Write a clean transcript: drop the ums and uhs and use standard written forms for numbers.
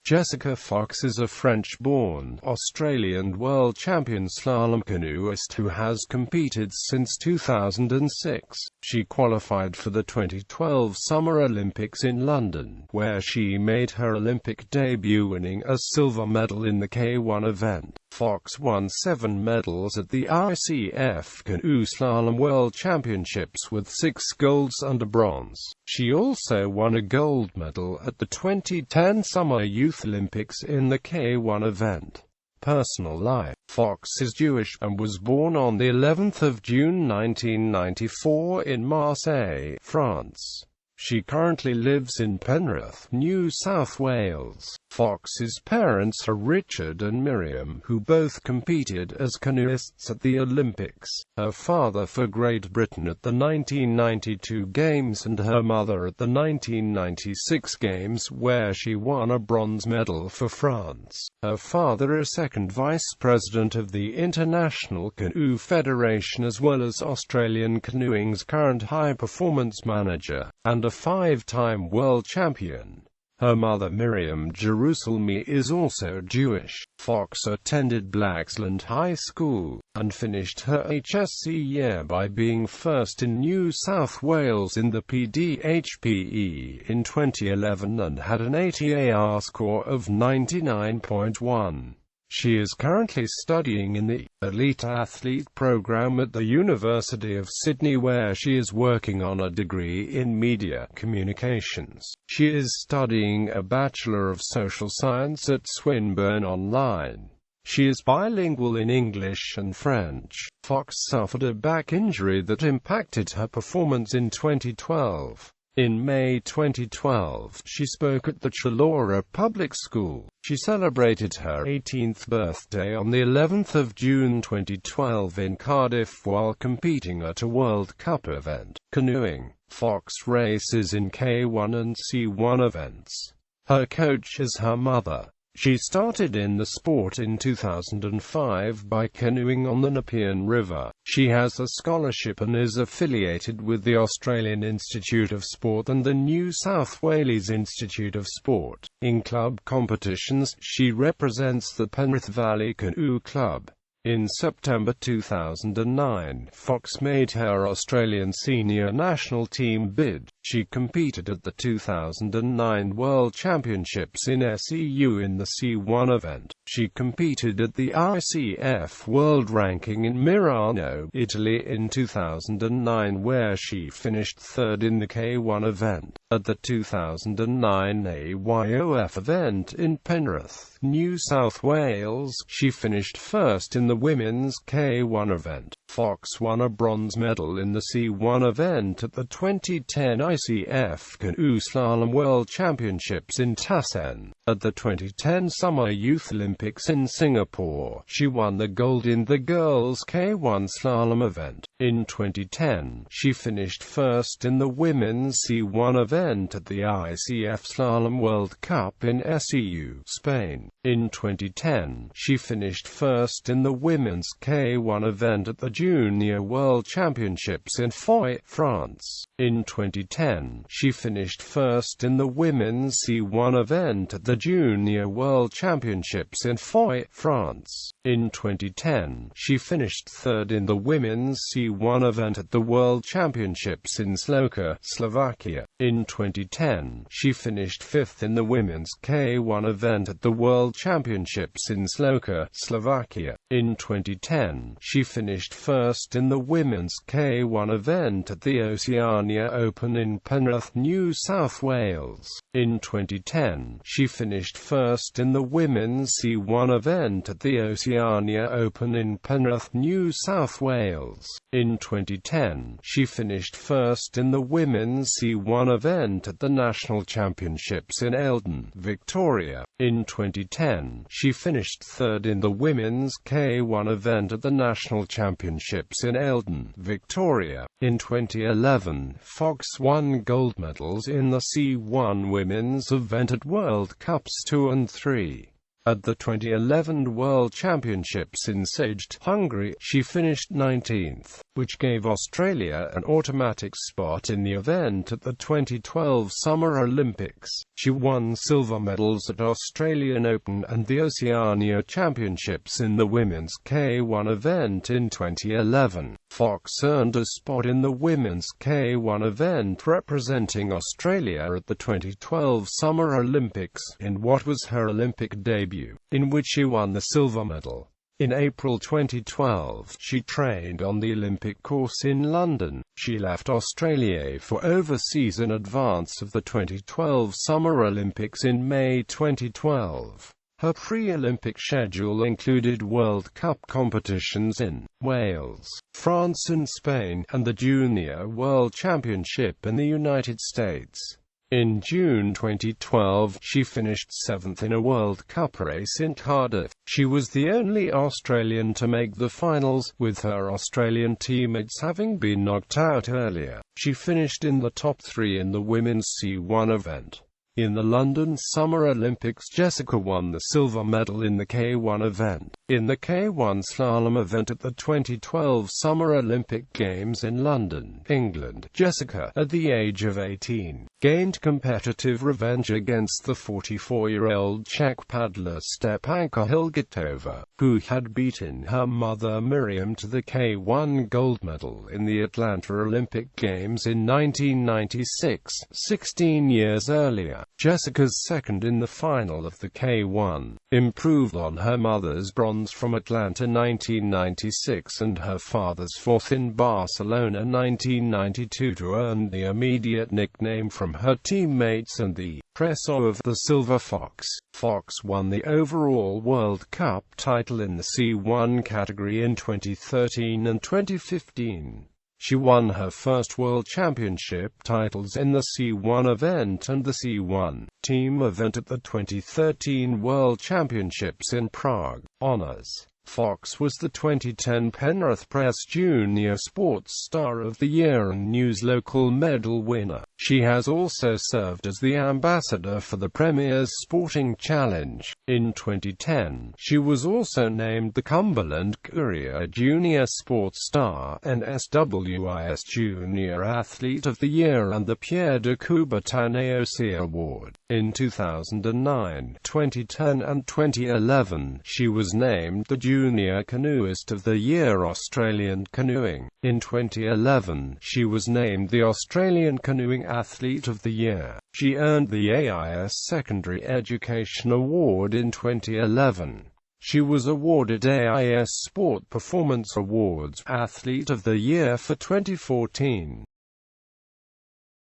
Jessica Fox is a French-born, Australian world champion slalom canoeist who has competed since 2006. She qualified for the 2012 Summer Olympics in London, where she made her Olympic debut winning a silver medal in the K1 event. Fox won 7 medals at the ICF Canoe Slalom World Championships with 6 golds and a bronze. She also won a gold medal at the 2010 Summer Youth Olympics in the K1 event. Personal life. Fox is Jewish, and was born on the 11th of June 1994 in Marseille, France. She currently lives in Penrith, New South Wales. Fox's parents are Richard and Miriam, who both competed as canoeists at the Olympics. Her father for Great Britain at the 1992 Games and her mother at the 1996 Games, where she won a bronze medal for France. Her father is second vice president of the International Canoe Federation as well as Australian canoeing's current high-performance manager, and a 5-time world champion. Her mother Miriam Jerusalemi is also Jewish. Fox attended Blaxland High School, and finished her HSC year by being first in New South Wales in the PDHPE in 2011 and had an ATAR score of 99.1. She is currently studying in the Elite Athlete program at the University of Sydney, where she is working on a degree in media communications. She is studying a Bachelor of Social Science at Swinburne Online. She is bilingual in English and French. Fox suffered a back injury that impacted her performance in 2012. In May 2012, she spoke at the Chullora Public School. She celebrated her 18th birthday on the 11th of June 2012 in Cardiff while competing at a World Cup event. Canoeing. Fox races in K1 and C1 events. Her coach is her mother. She started in the sport in 2005 by canoeing on the Nepean River. She has a scholarship and is affiliated with the Australian Institute of Sport and the New South Wales Institute of Sport. In club competitions, she represents the Penrith Valley Canoe Club. In September 2009, Fox made her Australian senior national team bid. She competed at the 2009 World Championships in SEU in the C1 event. She competed at the ICF World Ranking in Milano, Italy in 2009, where she finished third in the K1 event. At the 2009 AYOF event in Penrith, New South Wales, she finished first in the women's K1 event. Fox won a bronze medal in the C1 event at the 2010 ICF Canoe Slalom World Championships in Tasen. At the 2010 Summer Youth Olympics in Singapore, she won the gold in the girls' K1 slalom event. In 2010, she finished first in the women's C1 event at the ICF Slalom World Cup in SEU, Spain. In 2010, she finished first in the women's K1 event at the Junior World Championships in Foix, France. In 2010, she finished first in the women's C1 event at the Junior World Championships in Foix, France. In 2010, she finished third in the women's C1 event at the World Championships in Zlocka, Slovakia. In 2010, she finished fifth in the women's K1 event at the World Championships in Zlocka, Slovakia. In 2010, she finished first in the women's K1 event at the Oceania Open in Penrith, New South Wales. In 2010, she finished first in the women's C1 event at the Oceania Open in Penrith, New South Wales. In 2010, she finished first in the women's C1 event at the National Championships in Eldon, Victoria. In 2010, she finished third in the women's K1 event at the National Championships in Eldon, Victoria. In 2011, Fox won gold medals in the C1 women's event at World Cups 2 and 3. At the 2011 World Championships in Szeged, Hungary, she finished 19th. which gave Australia an automatic spot in the event at the 2012 Summer Olympics. She won silver medals at Australian Open and the Oceania Championships in the women's K1 event in 2011. Fox earned a spot in the women's K1 event representing Australia at the 2012 Summer Olympics, in what was her Olympic debut, in which she won the silver medal. In April 2012, she trained on the Olympic course in London. She left Australia for overseas in advance of the 2012 Summer Olympics in May 2012. Her pre-Olympic schedule included World Cup competitions in Wales, France and Spain, and the Junior World Championship in the United States. In June 2012, she finished 7th in a World Cup race in Cardiff. She was the only Australian to make the finals, with her Australian teammates having been knocked out earlier. She finished in the top 3 in the women's C1 event. In the London Summer Olympics, Jessica won the silver medal in the K1 event. In the K1 slalom event at the 2012 Summer Olympic Games in London, England, Jessica, at the age of 18, gained competitive revenge against the 44-year-old Czech paddler Stepanka Hilgitova, who had beaten her mother Miriam to the K1 gold medal in the Atlanta Olympic Games in 1996, 16 years earlier. Jessica's second in the final of the K1, improved on her mother's bronze from Atlanta 1996 and her father's fourth in Barcelona 1992 to earn the immediate nickname from her teammates and the press of the Silver Fox. Fox won the overall World Cup title in the C1 category in 2013 and 2015. She won her first World Championship titles in the C1 event and the C1 team event at the 2013 World Championships in Prague. Honors. Fox was the 2010 Penrith Press Junior Sports Star of the Year and News Local Medal winner. She has also served as the ambassador for the Premier's Sporting Challenge. In 2010, she was also named the Cumberland Courier Junior Sports Star and SWIS Junior Athlete of the Year and the Pierre de Coubertin AOC Award. In 2009, 2010 and 2011, she was named the Junior Canoeist of the Year Australian Canoeing. In 2011, she was named the Australian Canoeing Athlete of the Year. She earned the AIS Secondary Education Award in 2011. She was awarded AIS Sport Performance Awards Athlete of the Year for 2014.